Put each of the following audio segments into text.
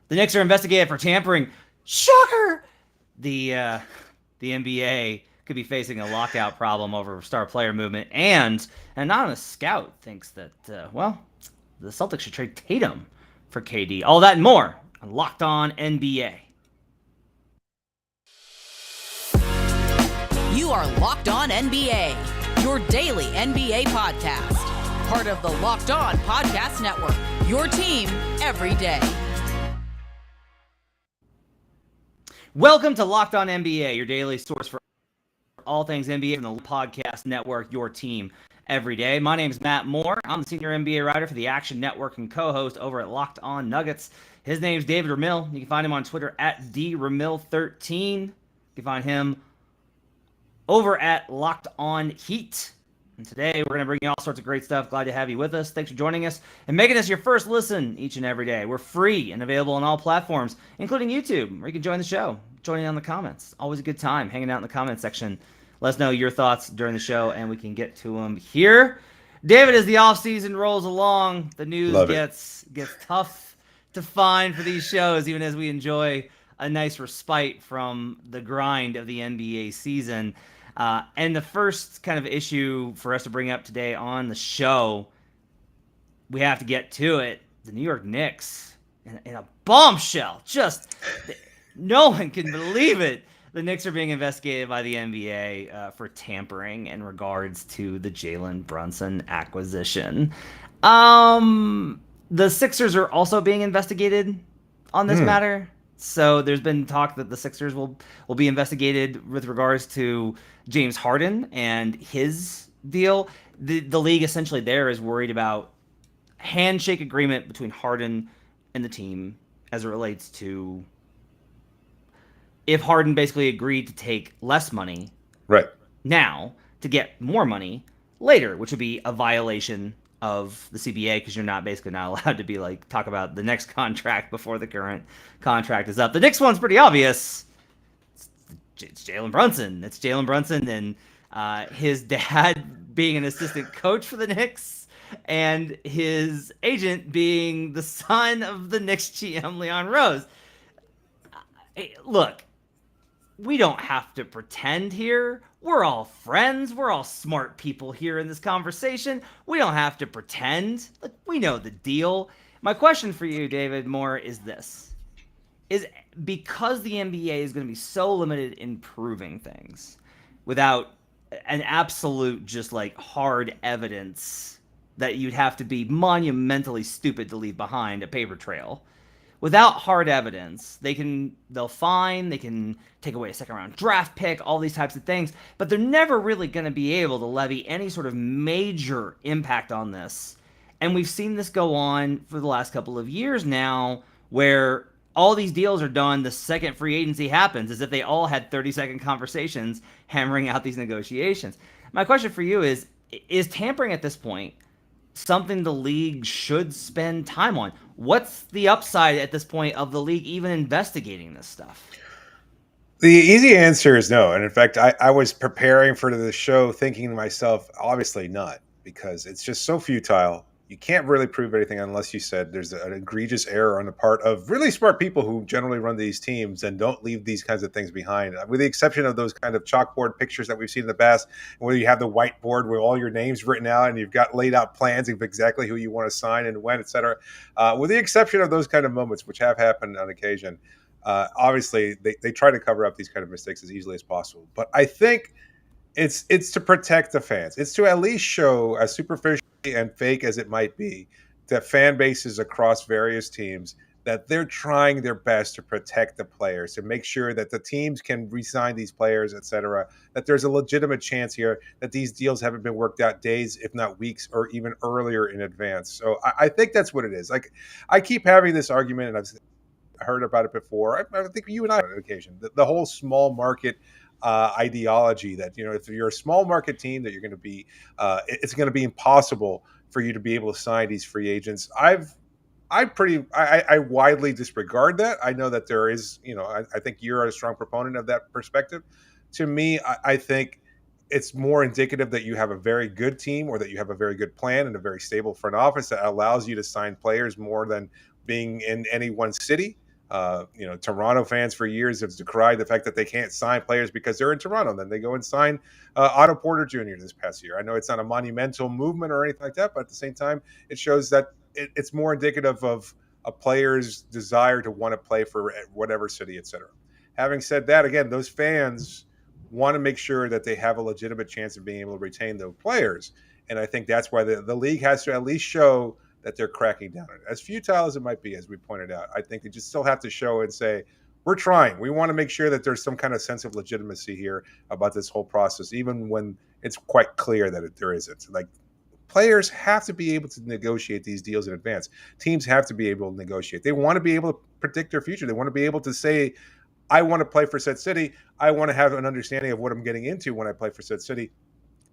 The Knicks are investigated for tampering. Shocker! The NBA could be facing a lockout problem over star player movement, and an anonymous scout thinks that the Celtics should trade Tatum for KD. All that and more on Locked On NBA. You are Locked On NBA, your daily NBA podcast. Part of the Locked On Podcast Network, your team every day. Welcome to Locked On NBA, your daily source for all things NBA from the Podcast Network, your team every day. My name is Matt Moore. I'm the senior NBA writer for the Action Network and co-host over at Locked On Nuggets. His name is David Ramil. You can find him on Twitter at DRamil13. You can find him over at Locked On Heat. And today we're going to bring you all sorts of great stuff. Glad to have you with us. Thanks for joining us and making us your first listen each and every day. We're free and available on all platforms, including YouTube, where you can join the show. Join in on the comments. Always a good time hanging out in the comment section. Let us know your thoughts during the show, and we can get to them here. David, as the offseason rolls along, the news gets tough to find for these shows, even as we enjoy a nice respite from the grind of the NBA season. And the first kind of issue for us to bring up today on the show, we have to get to it. The New York Knicks in a bombshell. Just no one can believe it. The Knicks are being investigated by the NBA for tampering in regards to the Jalen Brunson acquisition. The Sixers are also being investigated on this matter. So there's been talk that the Sixers will be investigated with regards to James Harden and his deal. The league essentially there is worried about handshake agreement between Harden and the team as it relates to if Harden basically agreed to take less money right now to get more money later, which would be a violation of the CBA because you're basically not allowed to be like talk about the next contract before the current contract is up. The Knicks one's pretty obvious. It's Jalen Brunson. It's Jalen Brunson and his dad being an assistant coach for the Knicks and his agent being the son of the Knicks GM Leon Rose. Look, we don't have to pretend here. We're all friends. We're all smart people here in this conversation. We don't have to pretend. Look, we know the deal. My question for you, David Moore, is this. Is because the NBA is going to be so limited in proving things without an absolute just like hard evidence that you'd have to be monumentally stupid to leave behind a paper trail. Without hard evidence, they'll fine, they can take away a second round draft pick, all these types of things, but they're never really going to be able to levy any sort of major impact on this. And we've seen this go on for the last couple of years now, where all these deals are done the second free agency happens, as if they all had 30-second conversations hammering out these negotiations. My question for you is tampering at this point something the league should spend time on? What's the upside at this point of the league even investigating this stuff? The easy answer is no. And in fact, I was preparing for the show thinking to myself, obviously not, because it's just so futile. You can't really prove anything unless you said there's an egregious error on the part of really smart people who generally run these teams and don't leave these kinds of things behind, with the exception of those kind of chalkboard pictures that we've seen in the past, where you have the whiteboard with all your names written out and you've got laid out plans of exactly who you want to sign and when, et cetera. With the exception of those kind of moments, which have happened on occasion, obviously they try to cover up these kind of mistakes as easily as possible. But I think it's to protect the fans. It's to at least show, as superficial and fake as it might be, that fan bases across various teams, that they're trying their best to protect the players, to make sure that the teams can re-sign these players, et cetera, that there's a legitimate chance here that these deals haven't been worked out days, if not weeks, or even earlier in advance. So I think that's what it is. Like, I keep having this argument, and I've heard about it before. I think you and I on occasion, the whole small market ideology that, if you're a small market team, that you're going to be, it's going to be impossible for you to be able to sign these free agents. I widely disregard that. I know that there is, I think you're a strong proponent of that perspective. To me, I think it's more indicative that you have a very good team, or that you have a very good plan and a very stable front office that allows you to sign players more than being in any one city. Toronto fans for years have decried the fact that they can't sign players because they're in Toronto. Then they go and sign Otto Porter Jr. this past year. I know it's not a monumental movement or anything like that, but at the same time, it shows that it's more indicative of a player's desire to want to play for whatever city, etc. Having said that, again, those fans want to make sure that they have a legitimate chance of being able to retain those players. And I think that's why the league has to at least show that they're cracking down on it. As futile as it might be, as we pointed out, I think they just still have to show and say, we're trying. We want to make sure that there's some kind of sense of legitimacy here about this whole process, even when it's quite clear that there isn't. Like, players have to be able to negotiate these deals in advance. Teams have to be able to negotiate. They want to be able to predict their future. They want to be able to say, I want to play for said city. I want to have an understanding of what I'm getting into when I play for said city.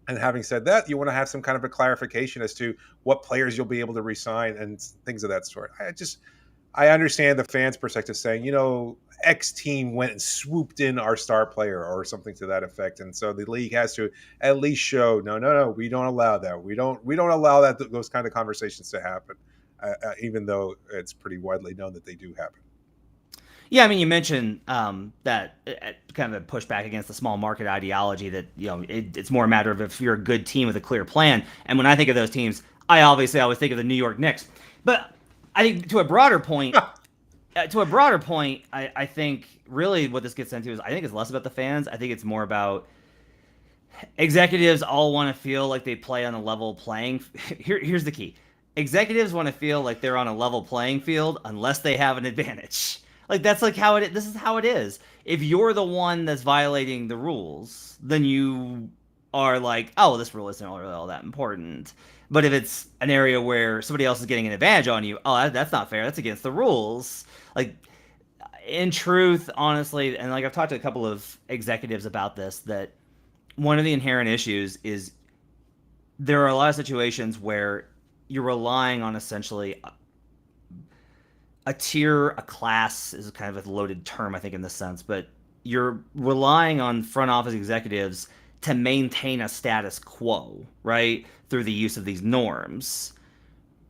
And having said that, you want to have some kind of a clarification as to what players you'll be able to re-sign and things of that sort. I understand the fans' perspective saying, X team went and swooped in our star player or something to that effect. And so the league has to at least show, no, we don't allow that. We don't allow those kind of conversations to happen, even though it's pretty widely known that they do happen. Yeah, I mean, you mentioned that kind of a pushback against the small market ideology that, it's more a matter of if you're a good team with a clear plan. And when I think of those teams, I always think of the New York Knicks. But I think to a broader point, I think really what this gets into is I think it's less about the fans. I think it's more about executives all want to feel like they play on a level playing. Here's the key. Executives want to feel like they're on a level playing field unless they have an advantage. Like, that's like how this is how it is. If you're the one that's violating the rules, then you are like, oh, this rule isn't really all that important. But if it's an area where somebody else is getting an advantage on you, oh, that's not fair. That's against the rules. Like, in truth, honestly, and like I've talked to a couple of executives about this, that one of the inherent issues is there are a lot of situations where you're relying on essentially a tier, a class is kind of a loaded term, I think, in this sense, but you're relying on front office executives to maintain a status quo, right, through the use of these norms.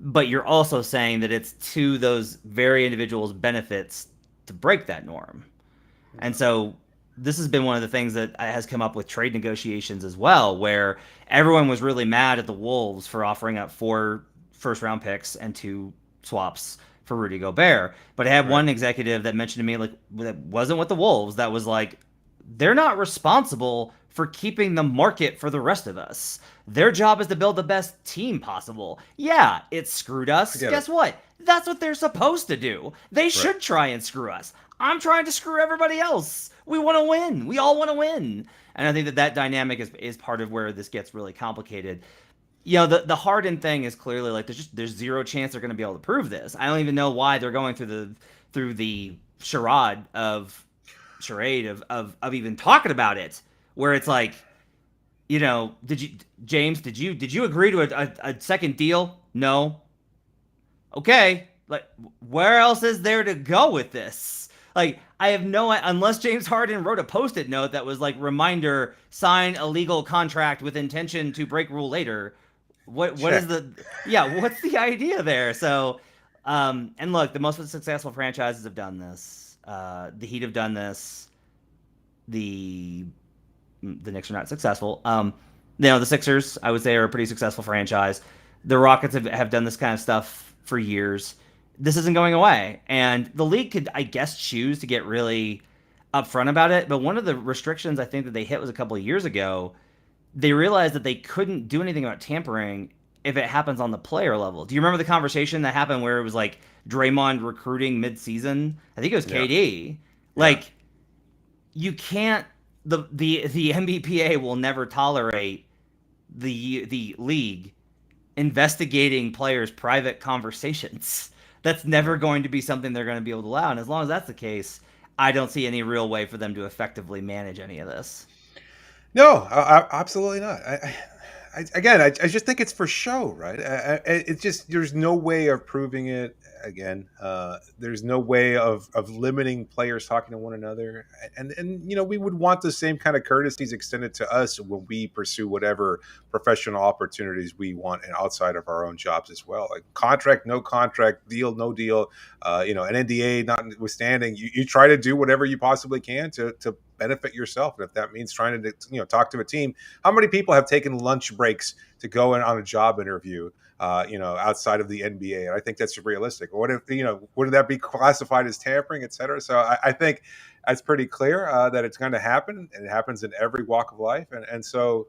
But you're also saying that it's to those very individuals' benefits to break that norm. And so this has been one of the things that has come up with trade negotiations as well, where everyone was really mad at the Wolves for offering up 4 first-round picks and 2 swaps for Rudy Gobert. But I had one executive that mentioned to me, like, that wasn't with the Wolves, that was like, they're not responsible for keeping the market for the rest of us. Their job is to build the best team possible. Yeah, it screwed us. Guess what? That's what they're supposed to do. They should try and screw us. I'm trying to screw everybody else. We want to win. We all want to win. And I think that dynamic is part of where this gets really complicated. The Harden thing is clearly like there's zero chance they're going to be able to prove this. I don't even know why they're going through the charade of even talking about it, where it's like, did you agree to a second deal? No. Okay, like, where else is there to go with this? Like, I have unless James Harden wrote a Post-it note that was like, reminder, sign a legal contract with intention to break rule later. What is what's the idea there? So, and look, the most successful franchises have done this. The Heat have done this. The Knicks are not successful. The Sixers, I would say, are a pretty successful franchise. The Rockets have done this kind of stuff for years. This isn't going away. And the league could, I guess, choose to get really upfront about it. But one of the restrictions I think that they hit was a couple of years ago. They realized that they couldn't do anything about tampering if it happens on the player level. Do you remember the conversation that happened where it was like Draymond recruiting mid-season? I think it was KD. Like, you can't. The NBPA will never tolerate the league investigating players' private conversations. That's never going to be something they're going to be able to allow. And as long as that's the case, I don't see any real way for them to effectively manage any of this. No, absolutely not. I just think it's for show, right? It's just, there's no way of proving it. again. There's no way of limiting players talking to one another, and we would want the same kind of courtesies extended to us when we pursue whatever professional opportunities we want and outside of our own jobs as well. Like contract, no contract, deal, no deal. An NDA notwithstanding, you try to do whatever you possibly can to benefit yourself, and if that means trying to talk to a team. How many people have taken lunch breaks to go in on a job interview? Outside of the NBA. And I think that's realistic. What if, would that be classified as tampering, et cetera? So I think that's pretty clear that it's going to happen, and it happens in every walk of life. And so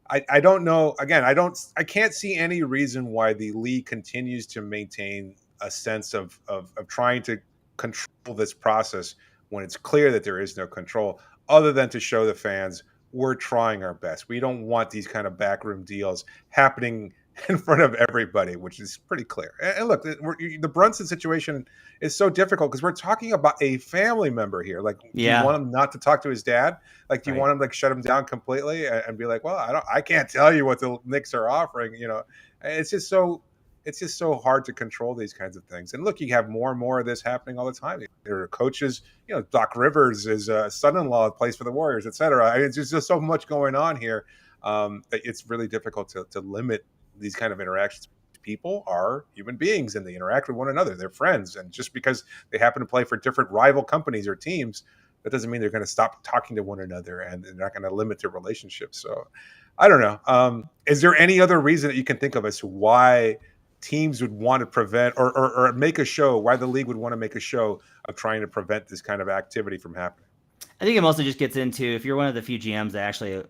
I don't know. Again, I can't see any reason why the league continues to maintain a sense of trying to control this process when it's clear that there is no control, other than to show the fans we're trying our best. We don't want these kind of backroom deals happening in front of everybody, which is pretty clear. And look, the Brunson situation is so difficult because we're talking about a family member here. Like, do you want him not to talk to his dad? Like, do you want him to shut him down completely and be like, well, I can't tell you what the Knicks are offering. It's just so hard to control these kinds of things. And look, you have more and more of this happening all the time. There are coaches, Doc Rivers is a son-in-law that plays for the Warriors, et cetera. It's just so much going on here that it's really difficult to limit these kind of interactions. People are human beings and they interact with one another. They're friends. And just because they happen to play for different rival companies or teams, that doesn't mean they're going to stop talking to one another and they're not going to limit their relationship. So I don't know. Is there any other reason that you can think of as to why teams would want to prevent or make a show, why the league would want to make a show of trying to prevent this kind of activity from happening? I think it mostly just gets into if you're one of the few GMs that actually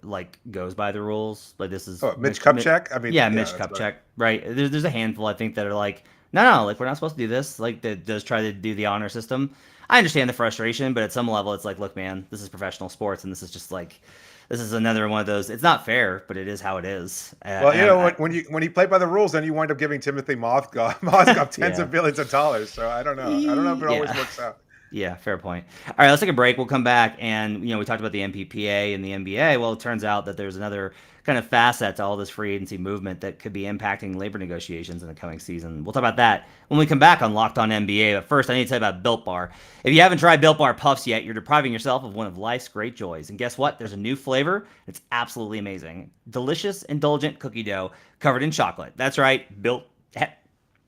goes by the rules. Like this is Mitch Kupchak. Mitch Kupchak, right? There's a handful I think that are like, no, like we're not supposed to do this. Like that does try to do the honor system. I understand the frustration, but at some level, it's like, look, man, this is professional sports, and this is just like, this is another one of those. It's not fair, but it is how it is. Well, when you play by the rules, then you wind up giving Timothy Mozgov tens of billions of dollars. So I don't know. I don't know if it always works out. Yeah, fair point. All right, let's take a break. We'll come back, and we talked about the MPPA and the NBA. Well, it turns out that there's another kind of facet to all this free agency movement that could be impacting labor negotiations in the coming season. We'll talk about that when we come back on Locked On NBA. But first, I need to tell you about Built Bar. If you haven't tried Built Bar Puffs yet, you're depriving yourself of one of life's great joys. And guess what? There's a new flavor. It's absolutely amazing. Delicious, indulgent cookie dough covered in chocolate. That's right, Built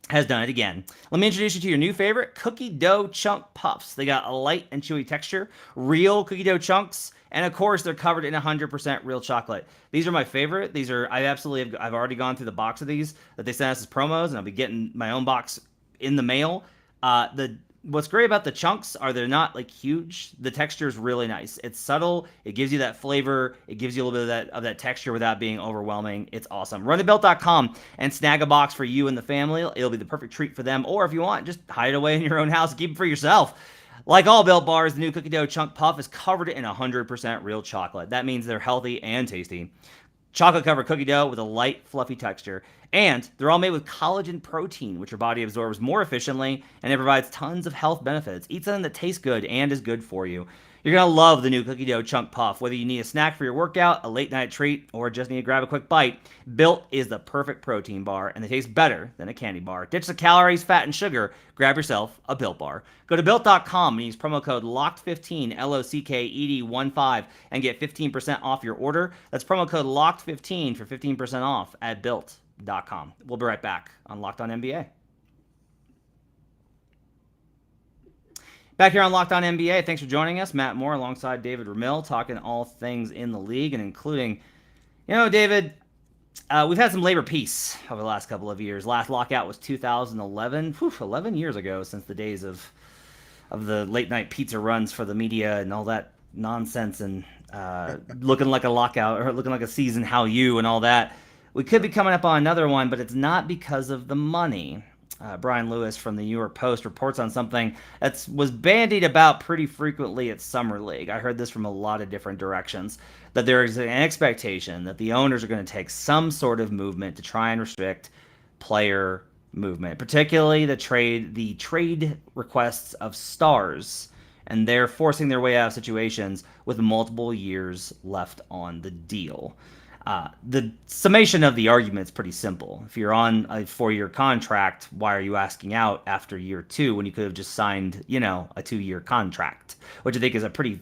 has done it again. Let me introduce you to your new favorite, cookie dough chunk puffs. They got a light and chewy texture, real cookie dough chunks, and of course they're covered in 100% real chocolate. These are my favorite. I've already gone through the box of these that they sent us as promos, and I'll be getting my own box in the mail. What's great about the chunks are they're not like huge. The texture is really nice. It's subtle. It gives you that flavor. It gives you a little bit of that texture without being overwhelming. It's awesome. Run to Built.com and snag a box for you and the family. It'll be the perfect treat for them. Or if you want, just hide it away in your own house and keep it for yourself. Like all Built Bars, the new cookie dough chunk puff is covered in 100% real chocolate. That means they're healthy and tasty. Chocolate-covered cookie dough with a light, fluffy texture. And they're all made with collagen protein, which your body absorbs more efficiently, and it provides tons of health benefits. Eat something that tastes good and is good for you. You're going to love the new cookie dough chunk puff. Whether you need a snack for your workout, a late-night treat, or just need to grab a quick bite, Built is the perfect protein bar, and they taste better than a candy bar. Ditch the calories, fat, and sugar. Grab yourself a Built Bar. Go to Built.com and use promo code LOCKED15, LOCKED15, and get 15% off your order. That's promo code LOCKED15 for 15% off at Built.com. We'll be right back on Locked On NBA. Back here on Locked On NBA, thanks for joining us. Matt Moore alongside David Ramil, talking all things in the league and including, David, we've had some labor peace over the last couple of years. Last lockout was 2011. 11 years ago since the days of the late night pizza runs for the media and all that nonsense and looking like a lockout or looking like a season how you and all that. We could be coming up on another one, but it's not because of the money. Brian Lewis from the New York Post reports on something that was bandied about pretty frequently at Summer League. I heard this from a lot of different directions, that there is an expectation that the owners are going to take some sort of movement to try and restrict player movement, particularly the trade requests of stars, and they're forcing their way out of situations with multiple years left on the deal. The summation of the argument is pretty simple. If you're on a 4-year contract, why are you asking out after year 2 when you could have just signed, a 2-year contract? Which I think is a pretty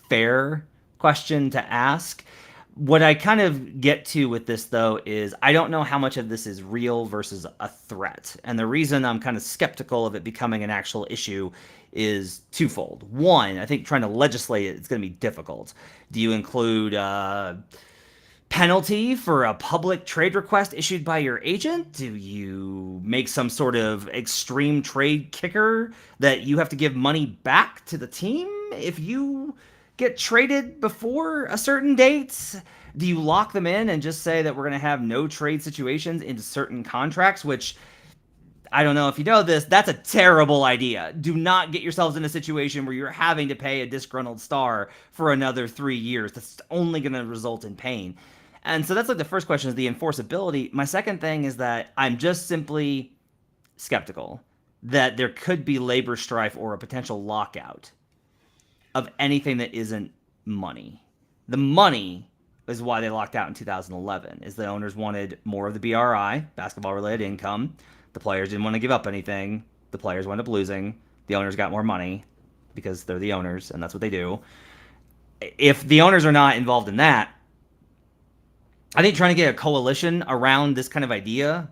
fair question to ask. What I kind of get to with this, though, is I don't know how much of this is real versus a threat. And the reason I'm kind of skeptical of it becoming an actual issue is twofold. One, I think trying to legislate it is going to be difficult. Do you include penalty for a public trade request issued by your agent? Do you make some sort of extreme trade kicker that you have to give money back to the team if you get traded before a certain date? Do you lock them in and just say that we're going to have no trade situations into certain contracts, which I don't know if you know this, that's a terrible idea. Do not get yourselves in a situation where you're having to pay a disgruntled star for another 3 years. That's only going to result in pain. And so that's like the first question is the enforceability. My second thing is that I'm just simply skeptical that there could be labor strife or a potential lockout of anything that isn't money. The money is why they locked out in 2011, is the owners wanted more of the BRI, basketball-related income. The players didn't want to give up anything. The players wound up losing. The owners got more money because they're the owners, and that's what they do. If the owners are not involved in that, I think trying to get a coalition around this kind of idea,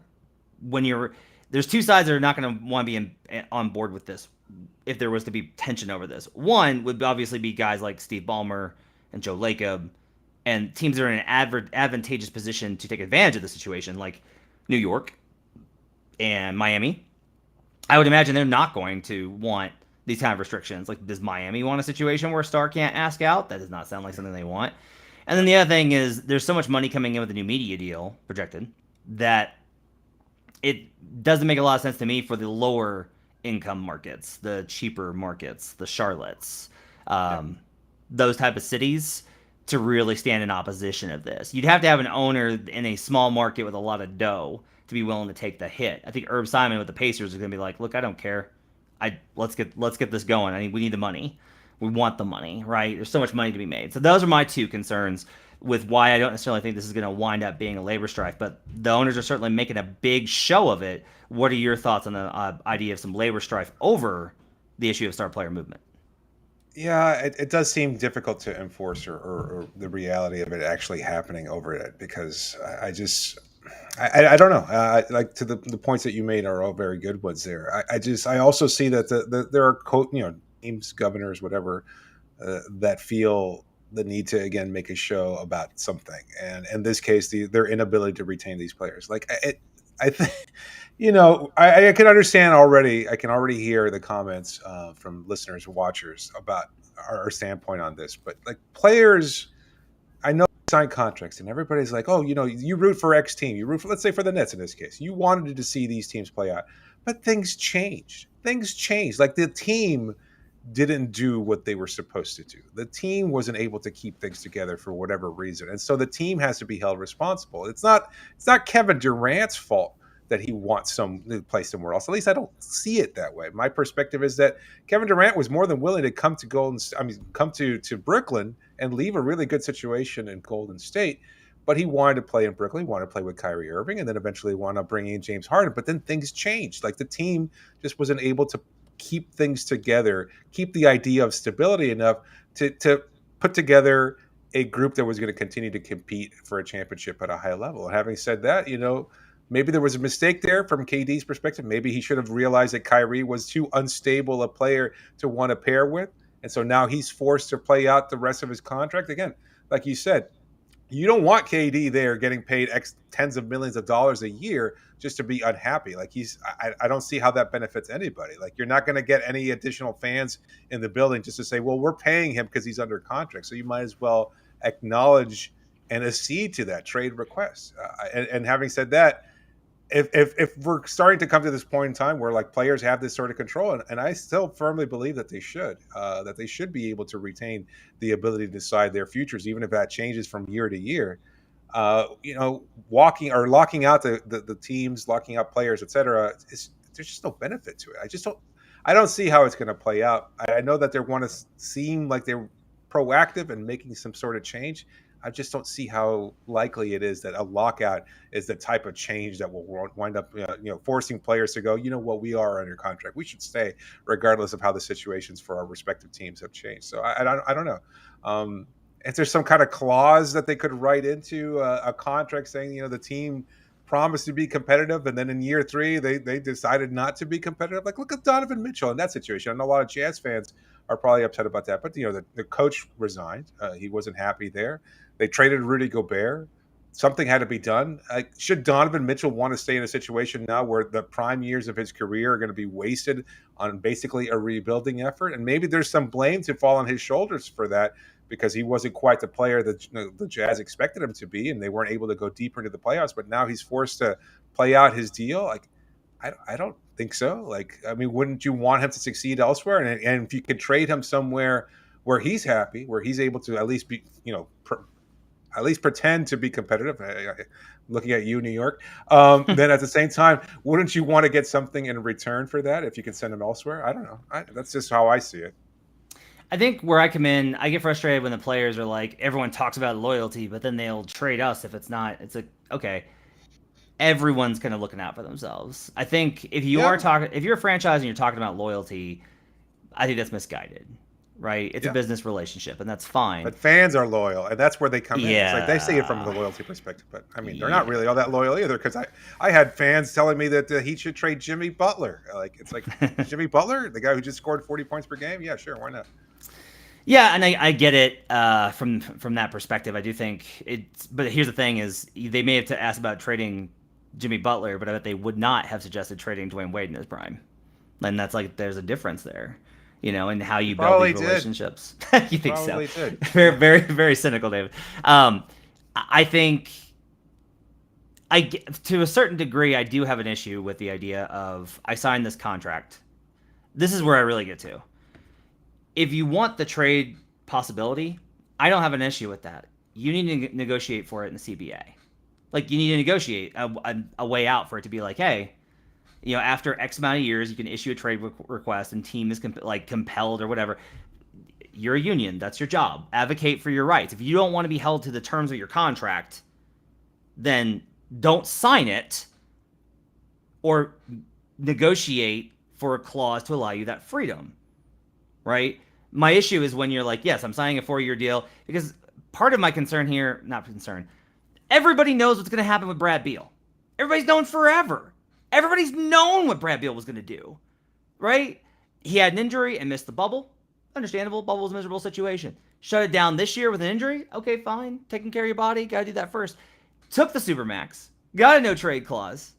there's two sides that are not going to want to be on board with this if there was to be tension over this. One would obviously be guys like Steve Ballmer and Joe Lacob, and teams that are in an advantageous position to take advantage of the situation, like New York and Miami. I would imagine they're not going to want these kind of restrictions. Like, does Miami want a situation where a star can't ask out? That does not sound like something they want. And then the other thing is there's so much money coming in with the new media deal projected that it doesn't make a lot of sense to me for the lower income markets, the cheaper markets, the Charlottes, those type of cities to really stand in opposition of this. You'd have to have an owner in a small market with a lot of dough to be willing to take the hit. I think Herb Simon with the Pacers is going to be like, look, I don't care. Let's get this going. We need the money. We want the money, right? There's so much money to be made. So those are my two concerns with why I don't necessarily think this is going to wind up being a labor strike. But the owners are certainly making a big show of it. What are your thoughts on the idea of some labor strife over the issue of star player movement? Yeah, it does seem difficult to enforce or the reality of it actually happening over it because I don't know. Like to the points that you made are all very good ones there. I also see that there are teams, governors, whatever, that feel the need to again make a show about something, and in this case, their inability to retain these players. Like I think, I can understand already. I can already hear the comments from listeners, watchers about our standpoint on this. But like players, I know sign contracts, and everybody's like, oh, you root for X team. You root for, let's say, for the Nets in this case. You wanted to see these teams play out, but things changed. Things changed. Like the team didn't do what they were supposed to do. The team wasn't able to keep things together for whatever reason. And so the team has to be held responsible. It's not Kevin Durant's fault that he wants to play somewhere else. At least I don't see it that way. My perspective is that Kevin Durant was more than willing to come to Brooklyn and leave a really good situation in Golden State. But he wanted to play in Brooklyn. He wanted to play with Kyrie Irving, and then eventually wound up bringing in James Harden. But then things changed. Like the team just wasn't able to keep things together, keep the idea of stability enough to put together a group that was going to continue to compete for a championship at a high level. And having said that, maybe there was a mistake there from KD's perspective. Maybe he should have realized that Kyrie was too unstable a player to want to pair with. And so now he's forced to play out the rest of his contract. Again, like you said, you don't want KD there getting paid tens of millions of dollars a year just to be unhappy. Like I don't see how that benefits anybody. Like you're not going to get any additional fans in the building just to say, well, we're paying him because he's under contract. So you might as well acknowledge and accede to that trade request. And having said that, if we're starting to come to this point in time where like players have this sort of control, and I still firmly believe that they should be able to retain the ability to decide their futures, even if that changes from year to year. Locking out the teams, locking out players, etc. There's just no benefit to it. I don't see how it's going to play out. I know that they want to seem like they're proactive and making some sort of change. I just don't see how likely it is that a lockout is the type of change that will wind up, forcing players to go, you know what, we are under contract. We should stay regardless of how the situations for our respective teams have changed. So I don't know. Is there some kind of clause that they could write into a contract saying, the team promised to be competitive, and then in year 3 they decided not to be competitive? Like, look at Donovan Mitchell in that situation. I know a lot of Jazz fans are probably upset about that, but the coach resigned. He wasn't happy there. They traded Rudy Gobert. Something had to be done. Should Donovan Mitchell want to stay in a situation now where the prime years of his career are going to be wasted on basically a rebuilding effort? And maybe there's some blame to fall on his shoulders for that, because he wasn't quite the player that the Jazz expected him to be, and they weren't able to go deeper into the playoffs. But now he's forced to play out his deal. Like, I don't think so. Like, I mean, wouldn't you want him to succeed elsewhere? And if you could trade him somewhere where he's happy, where he's able to at least be, at least pretend to be competitive. Looking at you, New York. Then at the same time, wouldn't you want to get something in return for that if you could send him elsewhere? I don't know. That's just how I see it. I think where I come in, I get frustrated when the players are like, everyone talks about loyalty, but then they'll trade us if it's not. It's like, okay, everyone's kind of looking out for themselves. I think if you're a franchise and you're talking about loyalty, I think that's misguided, right? It's a business relationship, and that's fine. But fans are loyal, and that's where they come in. It's like they see it from the loyalty perspective, but I mean, they're not really all that loyal either. Because I had fans telling me that he should trade Jimmy Butler. Like, it's like, Jimmy Butler, the guy who just scored 40 points per game. Yeah, sure, why not? Yeah, and I get it from that perspective. I do think it's, but here's the thing: is they may have to ask about trading Jimmy Butler, but I bet they would not have suggested trading Dwayne Wade in his prime. And that's like, there's a difference there, in how you build these relationships. You think Probably so? Did. Very, very, very cynical, David. I think to a certain degree, I do have an issue with the idea of, I signed this contract. This is where I really get to. If you want the trade possibility, I don't have an issue with that. You need to negotiate for it in the CBA. Like, you need to negotiate a way out for it to be like, hey, after X amount of years, you can issue a trade request, and team is compelled or whatever. You're a union. That's your job. Advocate for your rights. If you don't want to be held to the terms of your contract, then don't sign it, or negotiate for a clause to allow you that freedom. Right? My issue is when you're like, yes, I'm signing a 4-year deal, because part of my concern here, not concern, everybody knows what's going to happen with Brad Beal. Everybody's known forever. Everybody's known what Brad Beal was going to do, right? He had an injury and missed the bubble. Understandable. Bubble was a miserable situation. Shut it down this year with an injury. Okay, fine. Taking care of your body. Got to do that first. Took the Supermax. Got a no-trade clause.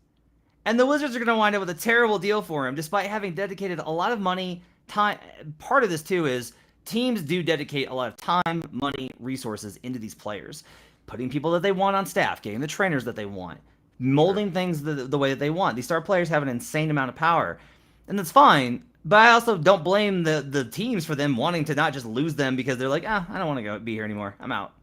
And the Wizards are going to wind up with a terrible deal for him, despite having dedicated a lot of money, time. Part of this too is teams do dedicate a lot of time, money, resources into these players, putting people that they want on staff, getting the trainers that they want, molding things the way that they want. These star players have an insane amount of power, and that's fine. But I also don't blame the teams for them wanting to not just lose them because they're like, I don't want to be here anymore. I'm out.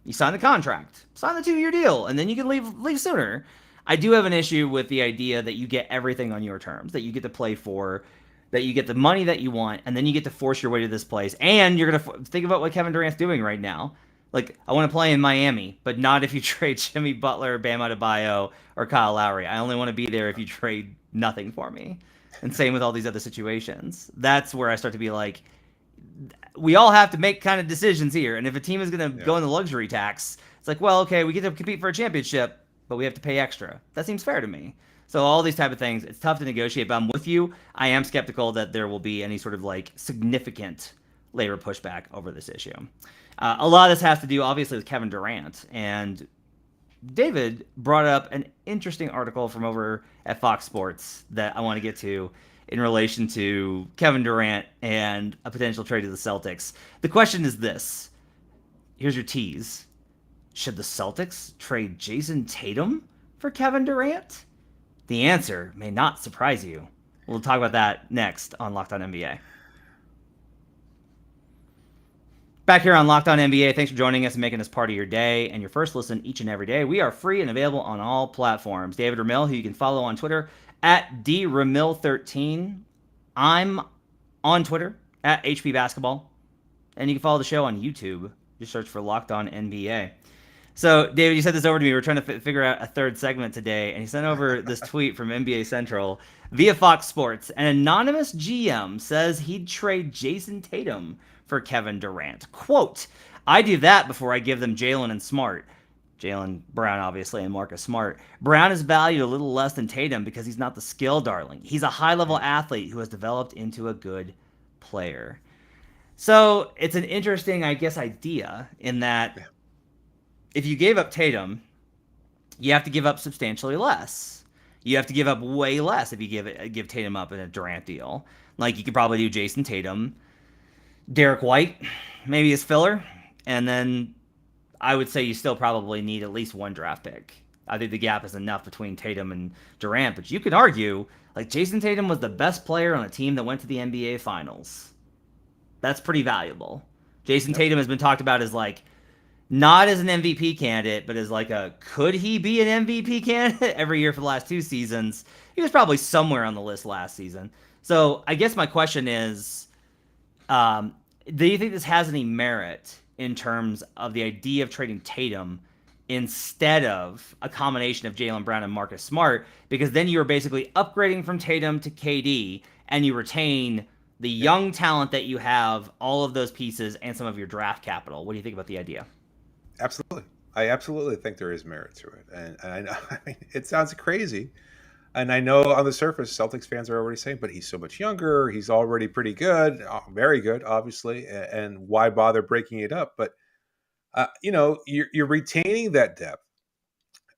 You sign the contract, sign the 2-year deal, and then you can leave sooner. I do have an issue with the idea that you get everything on your terms, that you get to play for, that you get the money that you want, and then you get to force your way to this place. And you're going to think about what Kevin Durant's doing right now. Like, I want to play in Miami, but not if you trade Jimmy Butler, Bam Adebayo, or Kyle Lowry. I only want to be there if you trade nothing for me. And same with all these other situations. That's where I start to be like, we all have to make kind of decisions here. And if a team is going to go in the luxury tax, it's like, well, okay, we get to compete for a championship, but we have to pay extra. That seems fair to me. So all these type of things, it's tough to negotiate, but I'm with you. I am skeptical that there will be any sort of like significant labor pushback over this issue. A lot of this has to do, obviously, with Kevin Durant. And David brought up an interesting article from over at Fox Sports that I want to get to in relation to Kevin Durant and a potential trade to the Celtics. The question is this. Here's your tease. Should the Celtics trade Jason Tatum for Kevin Durant? The answer may not surprise you. We'll talk about that next on Locked On NBA. Back here on Locked On NBA, thanks for joining us and making us part of your day and your first listen each and every day. We are free and available on all platforms. David Ramil, who you can follow on Twitter at DRamil13. I'm on Twitter at HP Basketball. And you can follow the show on YouTube Just search for Locked On NBA. So, David, you sent this over to me. We were trying to figure out a third segment today, and he sent over this tweet from NBA Central via Fox Sports. An anonymous GM says he'd trade Jason Tatum for Kevin Durant. Quote, I do that before I give them Jalen and Smart. Jalen Brown, obviously, and Marcus Smart. Brown is valued a little less than Tatum because he's not the skill darling. He's a high-level athlete who has developed into a good player. So it's an interesting, I guess, idea in that if you gave up Tatum, you have to give up substantially less. You have to give up way less if you give Tatum up in a Durant deal. Like, you could probably do Jason Tatum, Derek White, maybe as filler, and then I would say you still probably need at least one draft pick. I think the gap is enough between Tatum and Durant, but you could argue, like, Jason Tatum was the best player on a team that went to the NBA Finals. That's pretty valuable. Jason Tatum has been talked about as, like, not as an MVP candidate, but as like a, could he be an MVP candidate every year for the last 2 seasons? He was probably somewhere on the list last season. So I guess my question is, do you think this has any merit in terms of the idea of trading Tatum instead of a combination of Jaylen Brown and Marcus Smart? Because then you're basically upgrading from Tatum to KD, and you retain the young talent that you have, all of those pieces, and some of your draft capital. What do you think about the idea? Absolutely. I absolutely think there is merit to it. And I know, I mean, it sounds crazy. And I know on the surface, Celtics fans are already saying, but he's so much younger. He's already pretty good, very good, obviously. And why bother breaking it up? But, you're retaining that depth.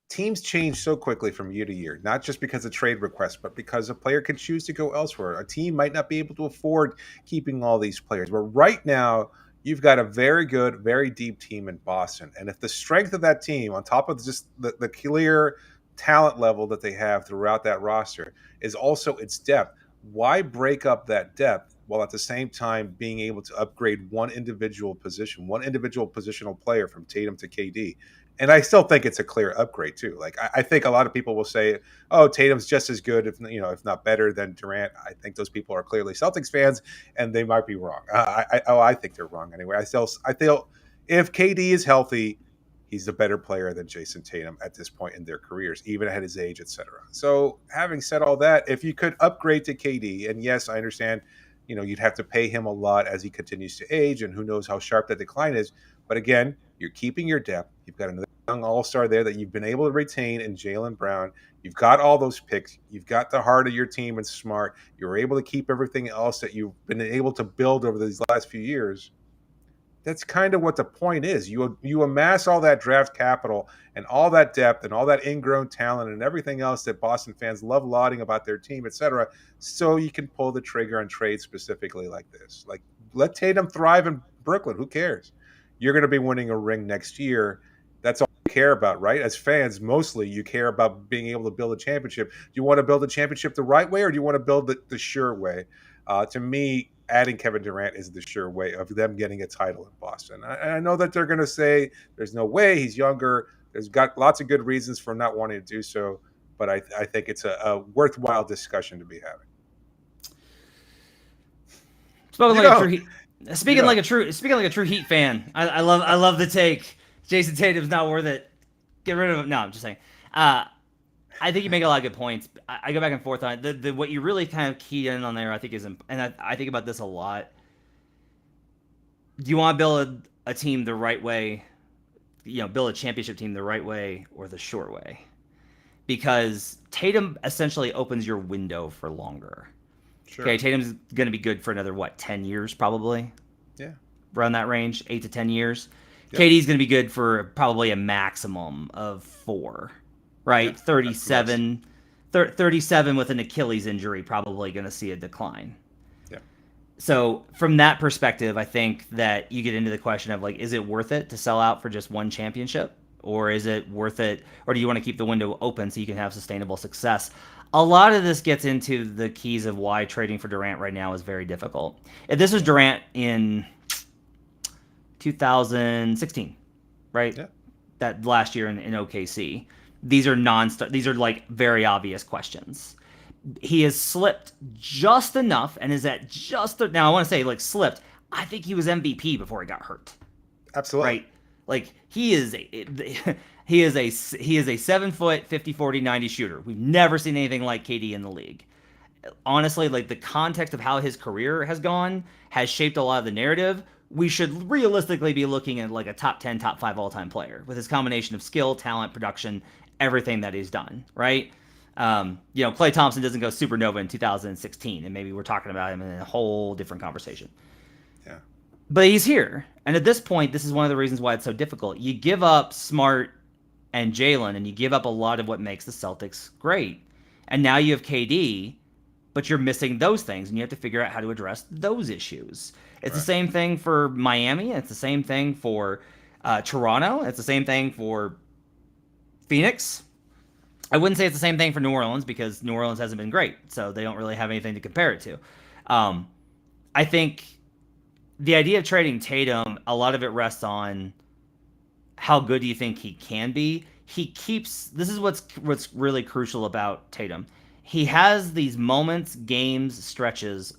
Teams change so quickly from year to year, not just because of trade requests, but because a player can choose to go elsewhere. A team might not be able to afford keeping all these players. But right now, you've got a very good, very deep team in Boston. And if the strength of that team, on top of just the clear talent level that they have throughout that roster, is also its depth, why break up that depth while at the same time being able to upgrade one individual positional player from Tatum to KD? And I still think it's a clear upgrade too. Like, I think a lot of people will say, "Oh, Tatum's just as good, if not better than Durant." I think those people are clearly Celtics fans, and they might be wrong. I think they're wrong anyway. I feel if KD is healthy, he's a better player than Jason Tatum at this point in their careers, even at his age, etc. So, having said all that, if you could upgrade to KD, and yes, I understand, you'd have to pay him a lot as he continues to age, and who knows how sharp that decline is. But again, you're keeping your depth. You've got another young all-star there that you've been able to retain in Jaylen Brown. You've got all those picks. You've got the heart of your team and Smart. You were able to keep everything else that you've been able to build over these last few years. That's kind of what the point is. You amass all that draft capital and all that depth and all that ingrown talent and everything else that Boston fans love lauding about their team, etc., so you can pull the trigger on trades specifically like this. Like, let Tatum thrive in Brooklyn. Who cares? You're going to be winning a ring next year. That's all you care about, right? As fans, mostly you care about being able to build a championship. Do you want to build a championship the right way, or do you want to build it the sure way? To me, adding Kevin Durant is the sure way of them getting a title in Boston. I know that they're going to say there's no way, he's younger. There's got lots of good reasons for not wanting to do so, but I think it's a worthwhile discussion to be having. Speaking like a true Heat fan, I love the take. Jason Tatum's not worth it. Get rid of him. No, I'm just saying. I think you make a lot of good points. I go back and forth on it. What you really kind of key in on there, I think, I think about this a lot. Do you want to build a team the right way? Build a championship team the right way or the short way? Because Tatum essentially opens your window for longer. Sure. Okay, Tatum's going to be good for another, 10 years probably? Yeah. Around that range, 8 to 10 years. Yep. KD's going to be good for probably a maximum of 4, right? Yeah, 37 with an Achilles injury, probably going to see a decline. Yeah. So from that perspective, I think that you get into the question of, is it worth it to sell out for just one championship? Or is it worth it, or do you want to keep the window open so you can have sustainable success? A lot of this gets into the keys of why trading for Durant right now is very difficult. If this was Durant in 2016, right? Yeah. That last year in OKC, these are very obvious questions. He has slipped just enough and is at now I want to say slipped. I think he was MVP before he got hurt. Absolutely. right? Like he is he is a 7 foot 50 40 90 shooter. We've never seen anything like KD in the league. Honestly, like the context of how his career has gone has shaped a lot of the narrative. We should realistically be looking at like a top 10, top 5 all-time player with his combination of skill, talent, production, everything that he's done, right? Klay Thompson doesn't go supernova in 2016, and maybe we're talking about him in a whole different conversation. Yeah. But he's here. And at this point, this is one of the reasons why it's so difficult. You give up Smart and Jalen, and you give up a lot of what makes the Celtics great. And now you have KD, but you're missing those things, and you have to figure out how to address those issues. It's the same thing for Miami. It's the same thing for Toronto. It's the same thing for Phoenix. I wouldn't say it's the same thing for New Orleans because New Orleans hasn't been great, so they don't really have anything to compare it to. I think the idea of trading Tatum, a lot of it rests on how good do you think he can be. This is what's really crucial about Tatum. He has these moments, games, stretches,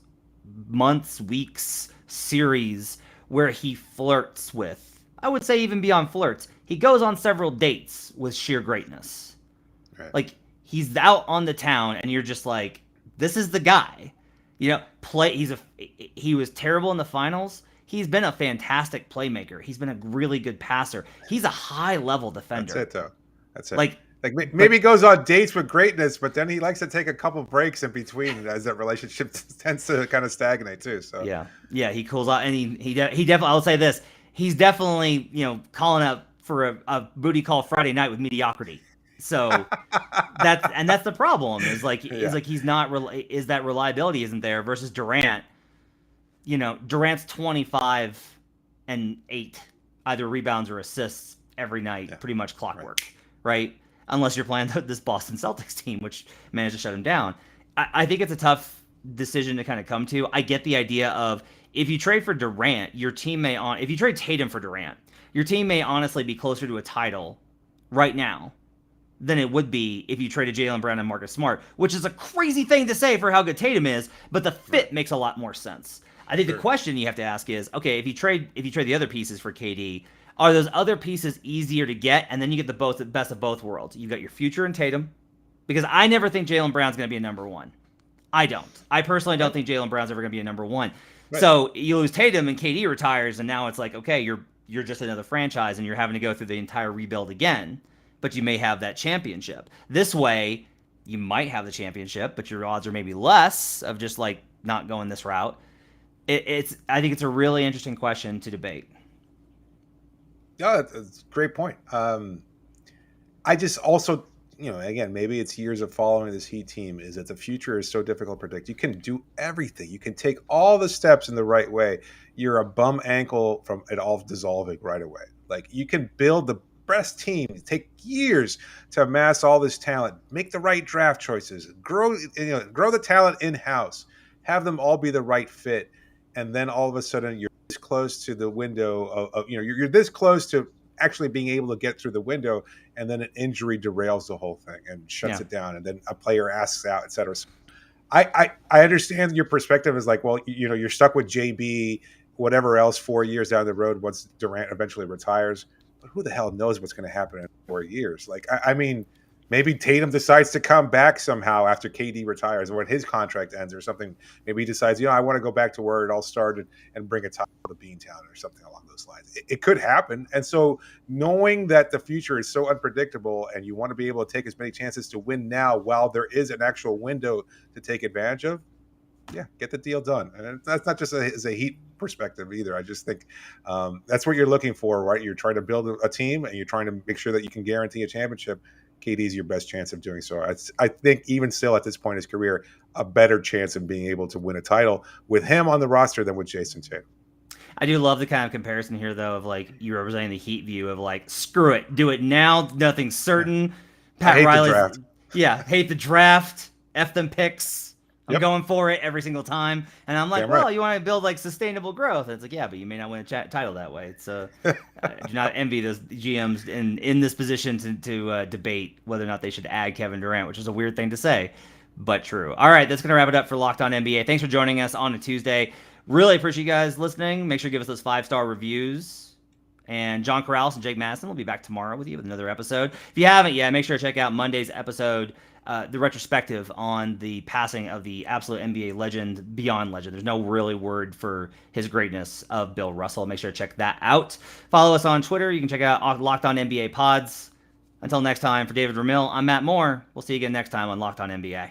months, weeks, series where he flirts with, I would say even beyond flirts, he goes on several dates with sheer greatness. Right. Like he's out on the town and you're just like, this is the guy. He was terrible in the finals. He's been a fantastic playmaker. He's been a really good passer. He's a high level defender. That's it though. That's it. Like maybe he goes on dates with greatness, but then he likes to take a couple breaks in between as that relationship tends to kind of stagnate too. So yeah, he cools out, and he definitely. I'll say this: he's definitely calling up for a booty call Friday night with mediocrity. So that's the problem. Is like he's not is that reliability isn't there versus Durant. Durant's 25 and 8, either rebounds or assists every night, pretty much clockwork, right? Unless you're playing this Boston Celtics team, which managed to shut him down. I think it's a tough decision to kind of come to. I get the idea of if you trade for Durant, your team if you trade Tatum for Durant, your team may honestly be closer to a title right now than it would be if you traded Jaylen Brown and Marcus Smart, which is a crazy thing to say for how good Tatum is, but the fit makes a lot more sense. I think the question you have to ask is, okay, if you trade the other pieces for KD, are those other pieces easier to get? And then you get the best of both worlds. You've got your future in Tatum, because I never think Jaylen Brown's going to be a number one. I don't. I personally don't think Jaylen Brown's ever going to be a number one. Right. So you lose Tatum and KD retires, and now it's like, okay, you're just another franchise, and you're having to go through the entire rebuild again. But you may have that championship. This way, you might have the championship, but your odds are maybe less of just like not going this route. I think it's a really interesting question to debate. Yeah, that's a great point. I just also, again, maybe it's years of following this Heat team, is that the future is so difficult to predict. You can do everything. You can take all the steps in the right way. You're a bum ankle from it all dissolving right away. Like you can build the best team, take years to amass all this talent, make the right draft choices, grow the talent in-house, have them all be the right fit. And then all of a sudden you're this close to the window of you're this close to actually being able to get through the window, and then an injury derails the whole thing and shuts it down, and then a player asks out, etc. So I understand your perspective is like, well, you're stuck with JB, whatever else, 4 years down the road once Durant eventually retires. But who the hell knows what's going to happen in 4 years? Like, I mean, maybe Tatum decides to come back somehow after KD retires, or when his contract ends or something. Maybe he decides, I want to go back to where it all started and bring a title to Beantown or something along those lines. It could happen. And so knowing that the future is so unpredictable and you want to be able to take as many chances to win now while there is an actual window to take advantage of, get the deal done. And that's not just as a Heat perspective either. I just think that's what you're looking for, right? You're trying to build a team and you're trying to make sure that you can guarantee a championship. KD's your best chance of doing so. I think even still at this point in his career, a better chance of being able to win a title with him on the roster than with Jason Tatum. I do love the kind of comparison here, though, of like you representing the Heat view of like, screw it, do it now, nothing's certain. Pat Riley's, hate the draft, F them picks. I'm going for it every single time. And I'm like, you want to build like sustainable growth. And it's like, but you may not win a title that way. So do not envy those GMs in this position to debate whether or not they should add Kevin Durant, which is a weird thing to say, but true. All right, that's going to wrap it up for Locked On NBA. Thanks for joining us on a Tuesday. Really appreciate you guys listening. Make sure to give us those 5-star reviews And John Corrales and Jake Madison will be back tomorrow with you with another episode. If you haven't yet, make sure to check out Monday's episode, the retrospective on the passing of the absolute NBA legend, beyond legend. There's no really word for his greatness of Bill Russell. Make sure to check that out. Follow us on Twitter. You can check out Locked On NBA Pods. Until next time, for David Ramil, I'm Matt Moore. We'll see you again next time on Locked On NBA.